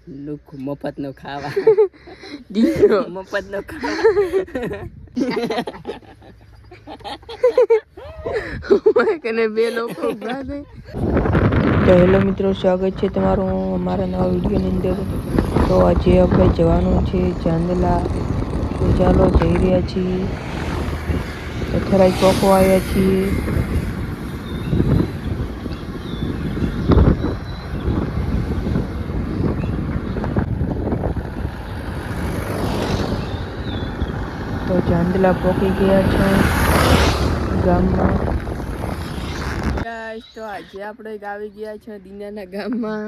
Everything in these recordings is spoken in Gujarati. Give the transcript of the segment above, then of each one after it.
લુખ મફત નો ખાવા દીકરો મફત નો ખાવા કને બે લોકો ઉભા છે. તો હેલો મિત્રો, સ્વાગત છે તમારું અમારા નવા વિડીયોની અંદર. તો આજે આપણે જવાનું છે ચાંદલા. તો ચાલો જઈ રહ્યા છીએ. પથરાઈ ચોકો આવ્યા છીએ. તો ચાંદલા પહોંચી ગયા છે ગામમાં. તો આજે આપણે આવી ગયા છે દીનાના ગામમાં.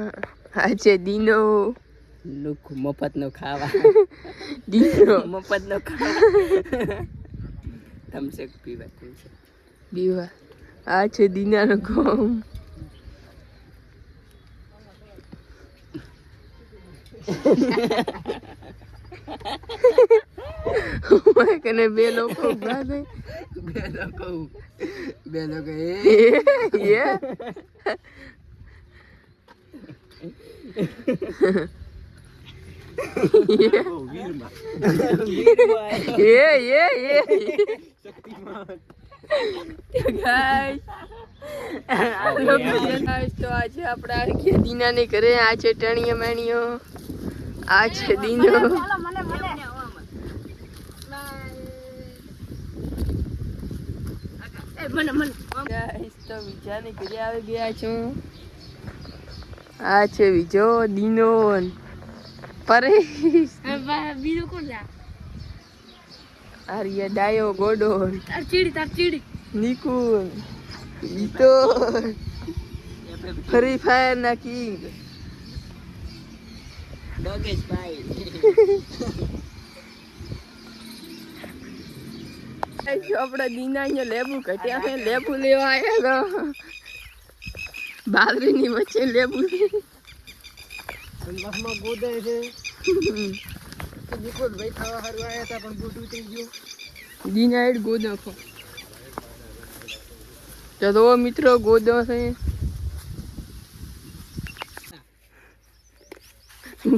આ છે દીનો. લુખ મફત નો ખાવા દીકરો મફત નો ખાવા થમ્સઅપ પીવા દીવા. આ છે દીનાનો ગામ. કને બે લોકો ઉભા છે. બે લોકો તો આજે આપણે આવી ગયા દીનાને ઘરે. આ છે ટણીઓ મેણીઓ. આ છે દીનો. તો બીજાને ઘરે આવી ગયા છો. આ છે બીજો દીનો. પરેશ બીજો કોણ છે? આર્ય ડાયો ગોડો. તાર ચીડી નિકુલ ઈતો ફ્રી ફાયર ના કિંગ ડોગેશ ભાઈ. આપડા દીના અહીંયા લેબુ ઘટ્યા છે. લેબુ લેવા આવ્યા તો બાદરીની વચ્ચે લેબુ ગોદે છે નિકોલ ભાઈ ખાવા હારું આવ્યા હતા પણ ગોડું થઈ ગયું. દીના એડ ગોદો ખો. તો મિત્રો ગોદો છે.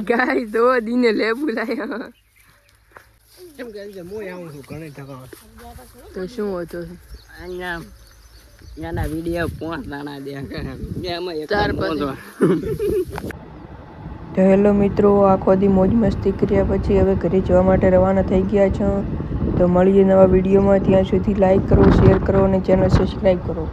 ગાય દો દીને લેબુ લાયા. કેમ કે મોય આવું છું ઘણી ટકા. તો શું હતું અહીંયા એના વિડીયો 5 દાણા દે એમાં એક ચાર તો હેલો મિત્રો, આખો દી મોજ મસ્તી કર્યા પછી હવે ઘરે જવા માટે રવાના થઈ ગયા છો. તો મળીએ નવા વિડીયોમાં. ત્યાં સુધી લાઈક કરો, શેર કરો અને ચેનલ સબસ્ક્રાઈબ કરો.